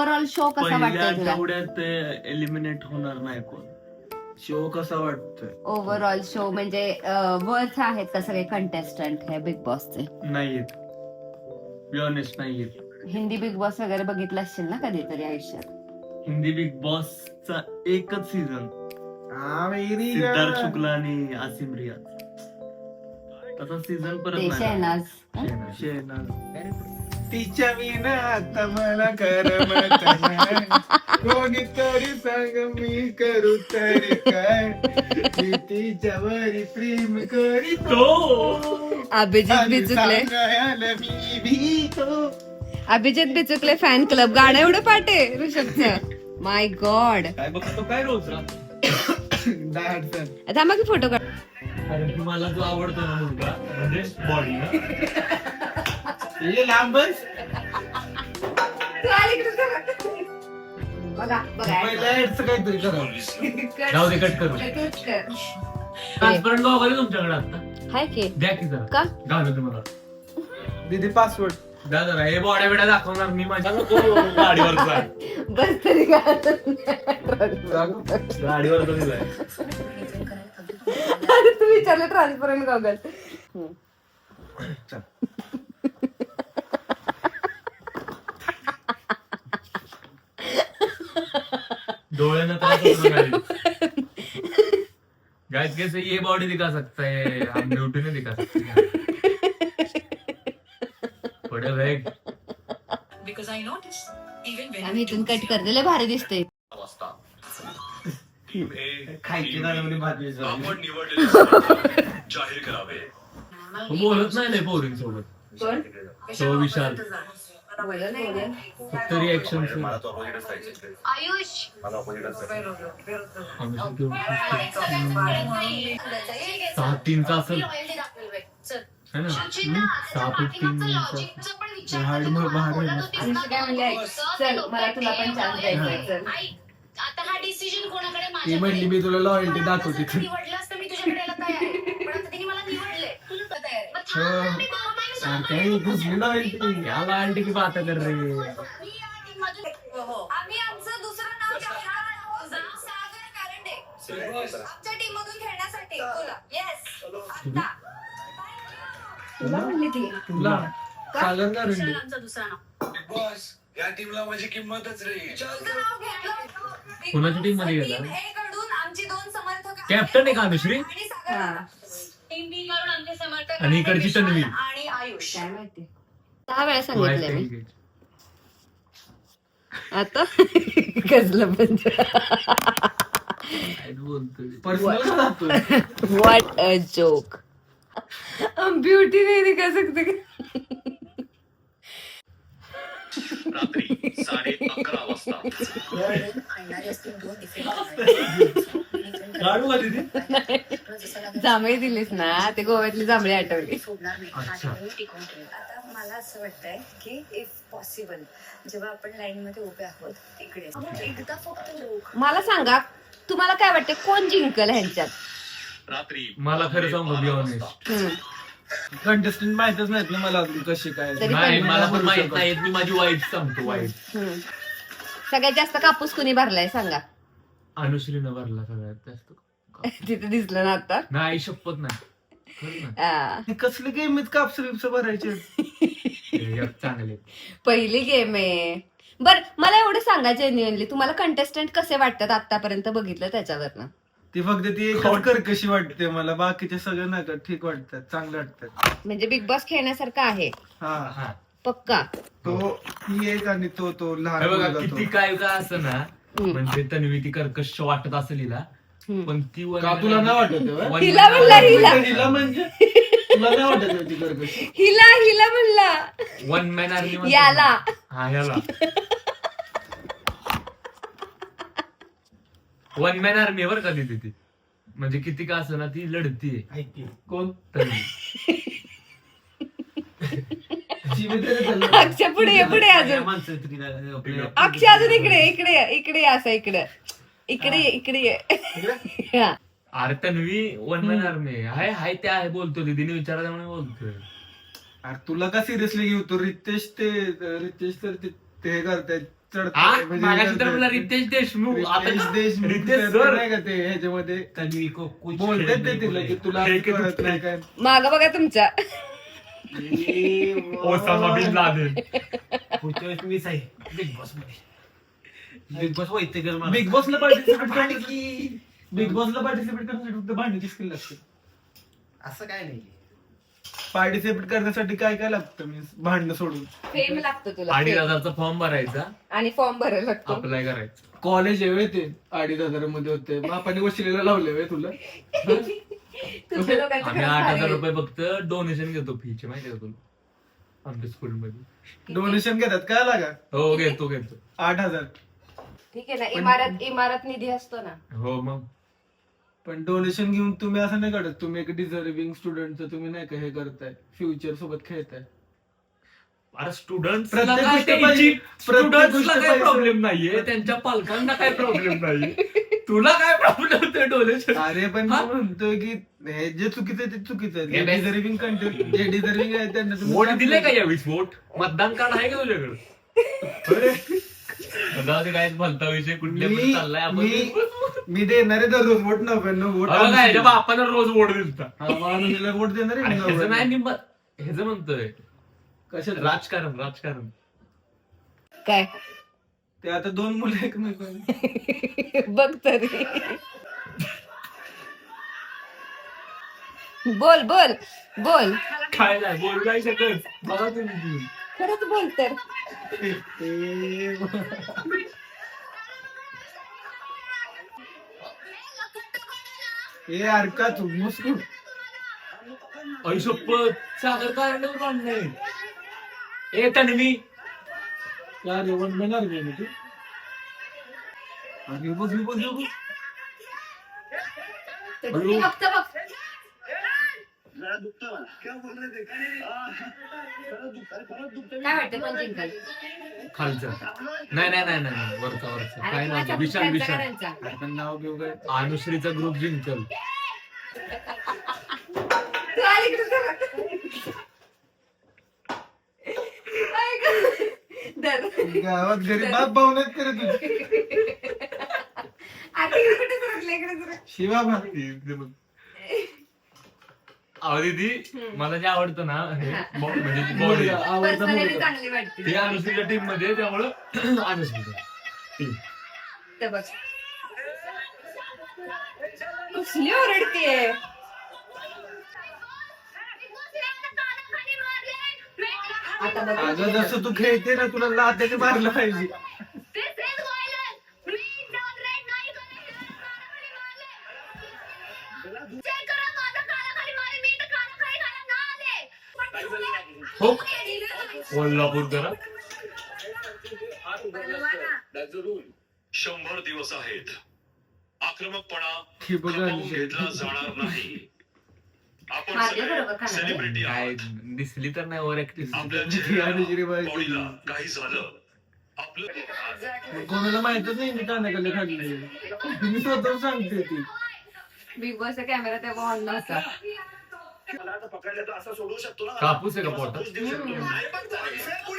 Overall show कसा पहिल्या वाटतोय तुला? आठवड्यात एलिमिनेट होणार नाही कोण. शो कसा वाटतोय? ओव्हरऑल शो म्हणजे वर्थ आहेत का सगळे कंटेस्टंट हे बिग बॉसचे? नाहीयेत, बी ऑनेस्ट नाहीयेत. हिंदी बिग बॉस वगैरे बघितला असशील ना कधीतरी आयुष्यात? हिंदी बिग बॉसचा एकच सीझन हा मेरी सिद्धार्थ शुक्ला आणि आसिम रियाज. तसा सीझन परत ते नाही. शहनाज. शेणाज तिच्या विना आता मला करमत नाही. कोणीतरी सांग मी करू तरी काय. मी तिच्यावरी प्रेम करीतो. अभिजित बिचुकले, सांगायला मी भीतो. अभिजित बिचुकले फॅन क्लब गाणं एवढं पाठ आहे ऋषभचं. माय गॉड. काय बघतो काय रोज दाढ थांबा की फोटो काढ. कारण की मला जो आवडतो ना मुलगा म्हणजे बॉडी ना, हे लांबच बघा बघा पहिल्या ऍडचं काहीतरी करावं. जाऊ दे कट करू. ट्रान्सपरंट वगैरे तुमच्याकडे आता हाय की द्या की जरा का घालू तुम्हाला दीदी पासवर्ड द्या जरा. हे बॉड्या बिड्या दाखवणार मी माझ्या गाडीवरचा बस तरी का गाडीवर दिलाय. तू विचारलं ट्रान्सपरंट गॉगल. डोळ्यानं गाइस कैसे ये बॉडी दिखा सकता है, हम ब्यूटी नहीं दिखा सकते. थोड़े वेग Because I noticed even when आम्ही इथून कट कर दिले, भारी दिसते. खायची गाडवली भाजी आपण निवडलेले स्पर्धक जाहीर करावे. बोलत नाही लय पोरीं सोबत. कोण? तो विशाल फक्त रिएक्शन मला तो opposite जायचं. आयुष मला opposite जायचं. 6-3चा असेल है ना. 6-3 हाड मग बाहेर आहे ना. आयुष काय म्हणले, चल मला तुला पण चान्स द्यायचा, चल. आता हा डिसिजन कोणाकडे ती माझ्याकडे. म्हणली मी तुला लॉयल्टी दाखवते. जर निवडलं असतं मी तुझ्याकडे यायला तयार आहे. पण आता तिने मला निवडले. तुला तयार आहे. मग थांब ना, मी compromise काही घुसली लॉयल्टी. याला आंटी की बात कर रही है. मी या टीममधून- आम्ही आमचं दुसरं नाव ठेवणार आहोत. सागर कारंडे. आमच्या टीममधून खेळण्यासाठी तुला. Yes. आता. तुला म्हणली ती. तुला सागर का विशाल रंडी? आमचं दुसरं नाव. बिग बॉस या टीमला माझी किंमतच नाही. तुझं नाव घेतलं. बिग कोणाच्या बॉस team मध्ये टीम गेला? A कडून आमची 2 समर्थक कॅप्टन आहे का अनुश्री? आणि सागर. हा. टीम बी कडून आमचे समर्थक आणि इकडची विशाल तन्वी. आणि आयुष. काय माहिती, 6 वेळा सांगितलंय मी आता. कसलं म्हणजे पर्सनल का जातोय? What a joke. ब्यूटी नहीं दिखा सकते. रात्री 11:30 वाजता काढू का दीदी? जांभळी दिलीस ना, ते गोव्यातली जांभळी आठवली. अच्छा. आता मला असं वाटतंय की इफ पॉसिबल जेव्हा आपण लाईन मध्ये उभे आहोत तिकडे एकदा फक्त लोक मला सांगा, तुम्हाला काय वाटतं कोण जिंकल ह्यांच्यात? रात्री मला खरं सांगू बी ऑनेस्ट कंटेस्टंट माहितच नाहीत ना मला अजून कशी काय. तरी नाही, पण- मला पण माहित नाही. मी माझी वाईट सांगतो. वाईट सगळ्यात जास्त कापूस कुणी भरलाय सांगा? अनुश्रीनं भरला सगळ्यात जास्त. तिथे दिसलं ना आता. नाही शपथ नाही. खरं नाही. आ, हे कसले गेम आहेत कापस बिपस भरायचे. हे चांगले. पहिली गेम आहे. बर मला एवढं सांगा जेन्युअनली, तुम्हाला कंटेस्टंट कसे वाटतात आतापर्यंत बघितलं त्याच्यावरनं? ती फक्त ती एकच कर्कशी वाटते मला. बाकीचे सगळे नाही का ठीक वाटतात, चांगले वाटतात. म्हणजे बिग बॉस खेळण्यासारखं आहे हा हा. पक्का. तो ही एक आणि तो लहान हे बघा मुलगा तो. किती काय का असं ना, म्हणजे तन्वी ती कर्कश वाटत असेल हिला, पण ती का तुला नाही वाटत आहे, one हिला man म्हणला army- हिला. हिला म्हणजे तुला नाही वाटत आहे ती कर्कशी? हिला म्हणला वन मॅन आर्मी याला. हा याला वन मॅन आर्मी वर का तिथे ती, म्हणजे किती का असं ना ती लढतीये. ऐक की, कोण तन्वी. अक्षय पुढे अजून. अक्षय अजून इकडे असं इकडे हा. अरे तन्वी वन मॅन आर्मी हाय हाय त्या आहे बोलतो दीदीने विचारला म्हणून बोलतोय. अरे तुला का सिरियसली घेऊ? तो रितेश तर ते करतायत हा चढतंय मागाशी तर मला रितेश देशमुख आता रितेश देशमुख रितेश ते सर नाही का ते ह्याच्यामध्ये कभी को कुछ बोलतात ते तिला की तुला असं कळत नाही काय माग बघा तुमच्या. Osama bin Laden. पुढच्या वेळेस मीच आहे बिग बॉस मध्ये. बिग बॉस वैते कर मला. बिग बॉसला पार्टिसिपेट करण्यासाठी बिग बॉसला पार्टिसिपेट करण्यासाठी फक्त भांडण्याची स्किल लागते. असं काय नाही. पार्टिसिपेट करण्यासाठी काय काय लागतं मी भांडणं सोडून फेम लागतो तुला, 2,500चा फॉर्म भरायचा, आणि फॉर्म भरायला लागतो. अप्लाय करायचं. कॉलेज आहे ते 2,500 मध्ये होते बापाने वशिलेला लावले वे तुला. तुमच्या लोकांचं आम्ही खरंच 8,000 भारी रुपये फक्त डोनेशन घेतो फीचे, माहिती का तुला आमच्या स्कूलमध्ये. डोनेशन घेतात काय लागा हो घेतो 8,000. ठीक आहे ना, इमारत निधी असतो ना. हो मग पण डोनेशन घेऊन तुम्ही असं नाही करत, तुम्ही एक डिझर्विंग स्टुडंटचं तुम्ही नाही का हे करताय, फ्युचर सोबत खेळताय. अरे स्टुडंट प्रत्येक गोष्ट पाहिजे. प्रत्येक गोष्ट काय पाहिजे. प्रॉब्लेम नाहीये, त्यांच्या पालकांना काय प्रॉब्लेम नाही. तुला काय प्रॉब्लेम होतोय डोनेशन? अरे पण हा? मी म्हणतोय की हे जे चुकीचं आहे ते चुकीचं आहे. हे बे- डिझर्विंग कंटेंट जे डिझर्विंग आहे त्यांना तुम्ही वोट चान्स दिले का द्या. यावेळेस? वोट मतदान कार्ड आहे का तुझ्याकडे? अरे काय भलता विषय कुठल्या पण चाललाय आपण. मी देणार आहे दररोज वोट 99 वोट. अरे काय ह्याच्या बापानं रोज वोट दिलता. हा, माणूसला वोट देणार आहे ह्याचं 99. नाही, मी ह्याचं म्हणतोय कशात राजकारण. काय ते आता 2 मुलं एकमेकांना बघ तरी. बोल बोल बोल, काय नाही बोलू नाही शकत. बघा तुम्ही खरंच बोल तर. ए यार का तू मुस्कुट ऐशोपत सागर कारण काढणे ए तन्वी. काय रे वन बनणार गेम तू. आणि बघ फक्त बघ. काय वाटतं कोण जिंकल? खालचा नाही वरचा काय आणि नाव? कुणाचा विशाल करायचा? आपण नाव घेऊ काय. अनुश्रीचा ग्रुप जिंकल. तू आली इकडे जरा. ऐक. धर. गावात घरी बाप भावनात करत होती. आता इकडे कुठे सरकलं? इकडे सरक. शिवा भा अहो दीदी, मला जे आवडतं ना हे म्हणजे बॉडी, मुलगा, आवडता Personality मुलगा. चांगली वाटते. ते अनुश्रीच्या टीम मध्ये, त्यामुळं अनुश्रीच्या टीम. तर बघ कसली ओरडतीये. आता बघ. अगं जसं तू खेळते ना तुला लाथेने मारलं पाहिजे. हो कोल्हापूर करा. 100 दिवस आहेत. आक्रमकपणा हे बघा खपवून घेतला जाणार नाही. आपण माझ्या बरोबर सगळे खाणार. सेलिब्रिटी काय आहोत. दिसली तर नाही ओव्हर ऍक्टिव्ह. आपल्या अनुश्री बाई. चेहऱ्याला, बॉडीला काही झालं आपलं कोणाला माहितच नाही मी कानाखाली खाल्ली. मी स्वतः सांगते ती. बिग बॉसचा कॅमेरा तेव्हा ऑन नव्हता. कापूस आहे का पोटात?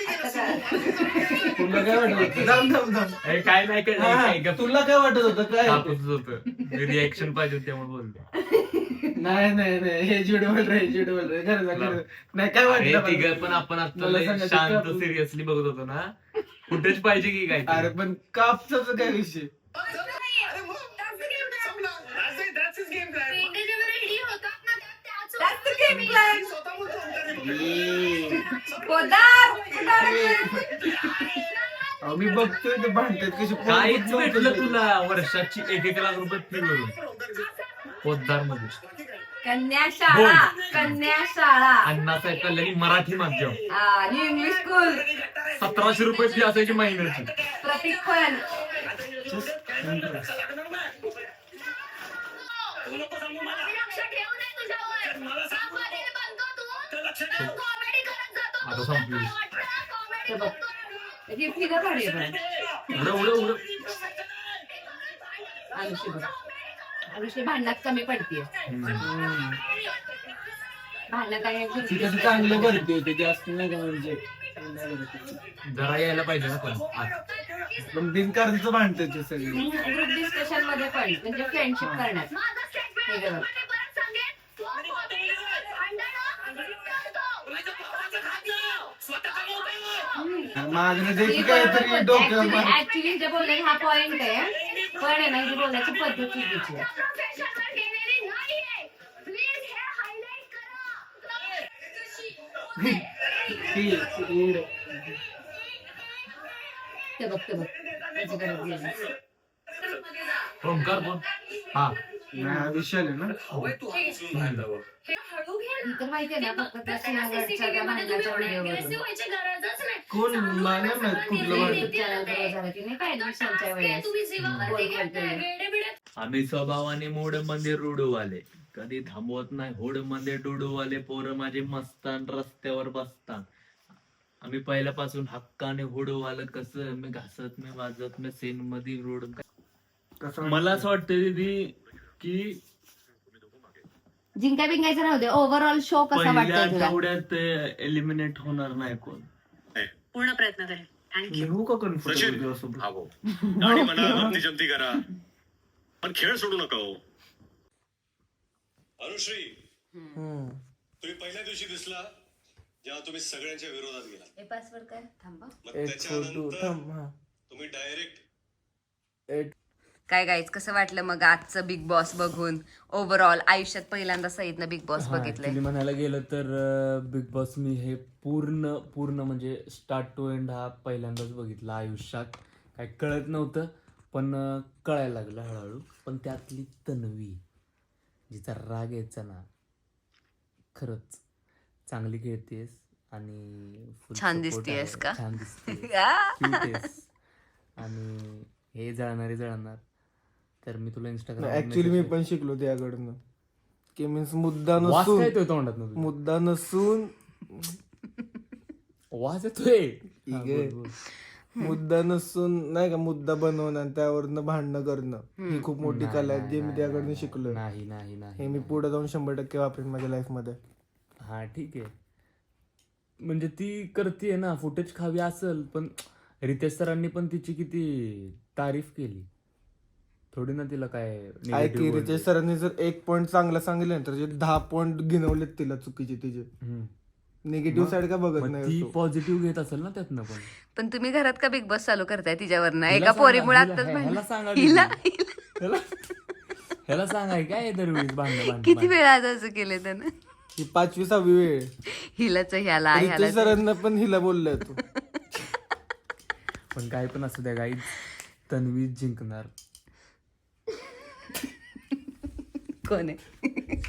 आता काय? तुला काय वाटत होतं? थांब. ए, काय नाही काय हा, नाही, काय तुला काय वाटत होतं काय. कापूसच होतं. रिॲक्शन पाहिजे होती त्यामुळे बोलतो. नाही हे जिडवल रे खरं नाही काय अरे वाटलं तिघ मला? पण आपण आता मला लय सांगायचं शांत कापूस. सिरियसली बघत होतो ना. कुठेच पाहिजे की काय अरे पण कापसाचा काय विषय. That's the game plan. Podar. अहो, मी बघतोय ते भांडतात कशी काहीच भेटलं तुला वर्षाची 1-1 लाख रुपये फी भरून पोद्दार मध्ये. कन्या शाळा अण्णासाहेब कल्याणी मराठी माध्यम आणि इंग्लिश स्कूल. 1700 रुपये फी असायची महिन्याची. प्रतीक पण. आता संपली. हे बघ. ही फी का काढली पण? उडं अनुश्री बघ. अनुश्री भांडणात कमी पडतीये. भांडणात काय ती कशी चांगलं भरती होती जास्त नाही का म्हणजे. जरा यायला पाहिजे ना पण आत. पण बिनकारणचं भांडते ते सगळे. ग्रुप डिस्कशन मध्ये पण म्हणजे फ्रेंडशिप करण्यात माझं statement हे बघ. मी परत सांगेन. मागणं जे की काहीतरी डोक्यावर मार- ऍक्च्युली जे बोलले हा पॉइंट आहे पण आहे ना जी बोलण्याची पद्धत चुकीची आहे. प्रोफेशनवर गेलेली नाहीये. प्लीज हे हायलाइट करा. ते बघ त्याची गरज गेली. ओंकार बोल. हा नाही, विशाल आहे ना. हळू घे ना. इथं माहितीये ना फक्त त्या सिंहगडच्या त्या भांडणाच्या व्हिडिओवरून व्हायची गरजच नाही. कोण मला नाही माहित कुठलं भांडण. YouTube चॅनल बरोबर झालं की नाही काय ऍडमिशनच्या वेळेस तुम्ही जीवावरती बोल घेताय. करते. वेडे-बिडे आम्ही स्वभावाने मोड मध्ये रुडूवाले, कधी थांबवत नाही होड मध्ये डुडूवाले. पोरं माझे मस्तान रस्त्यावर बसतान. आम्ही पहिल्यापासून हक्काने हुडूवालं. कसं मी घासत मी वाजत मी सेन मध्ये रोड. कसं मला असं वाटतं दीदी की जिंका बिंकायचं राहू दे ओव्हरऑल शो कसा पहिल्या वाटतोय तुला आठवड्यात एलिमिनेट होणार नाही कोण. पूर्ण प्रयत्न करेल. थँक्यू. घेऊ का कन्फ्युजन सचिन तुझ्यासोबत? हा भाऊ. गाडी म्हणा गमती जमती करा पण खेळ सोडू नका हो. अनुश्री तुम्ही पहिल्या दिवशी दिसला जेव्हा तुम्ही सगळ्यांच्या विरोधात गेला. हे पासवर्ड काय थांबा मग एक त्याच्यानंतर फोटो थांब, हा. तुम्ही डायरेक्ट काय गाईज कसं वाटलं मग आजचं बिग बॉस बघून ओव्हरऑल आयुष्यात पहिल्यांदा सईदनं बिग बॉस बघितलंय. ऍक्च्युली म्हणायला गेलं तर बिग बॉस मी हे पूर्ण म्हणजे स्टार्ट टू एंड हा पहिल्यांदाच बघितला आयुष्यात. काय कळत नव्हतं पण कळायला लागलं हळूहळू. पण त्यातली तन्वी जिचा राग यायचा ना खरंच चांगली खेळतेस आणि full छान support दिसतेयस आहे. का? छान दिसतेस आ! cute आहेस. आणि हे जळणार तर मी तुला इंस्टाग्राम ऍक्च्युली मी पण शिकलो त्याकडनं की मीन्स मुद्दा वास काय नसून येतोय तोंडात मुद्दा नसून वास येतोय ठीक हा, आहे. बोल, बोल. मुद्दा नसून नाही का मुद्दा बनवणं आणि त्यावरनं भांडणं करणं ही खूप मोठी नाही, कला आहे नाही, जे मी नाही, त्याकडनं नाही, शिकलोय. नाही हे मी पुढे जाऊन 100% वापरेन माझ्या लाईफ मध्ये. हा ठीक आहे. म्हणजे ती करते ना फुटेज खावी असेल पण रितेश सरांनी पण तिची किती तारीफ केली. थोडी ना तिला काय ऐक negative की बोलले. रितेश सरांनी जर 1 पॉइंट चांगला सांगितलं तर 10 पॉइंट गिनवलेत तिला चुकीचे तिचे. हम्म. निगेटिव्ह साईड का बघत मग नाही ती तो. पॉझिटिव्ह घेत असेल ना त्यातनं पण. पण तुम्ही घरात का बिग बॉस चालू करताय तिच्यावरनं हिला एका सांगा, पोरीमुळे हिला- आताच ह्याला सांगा भांडण. हिला ह्याला सांगाय काय दरवेळेस भांडण किती वेळा आज असं केलं त्यानं ही 5वी-6वी वेळ. हिलाच ह्याला ह्याला रितेश सरांना पण हिला बोललाय तू. पण काय पण असू द्या गाईज तन्वी जिंकणार. कोण आहे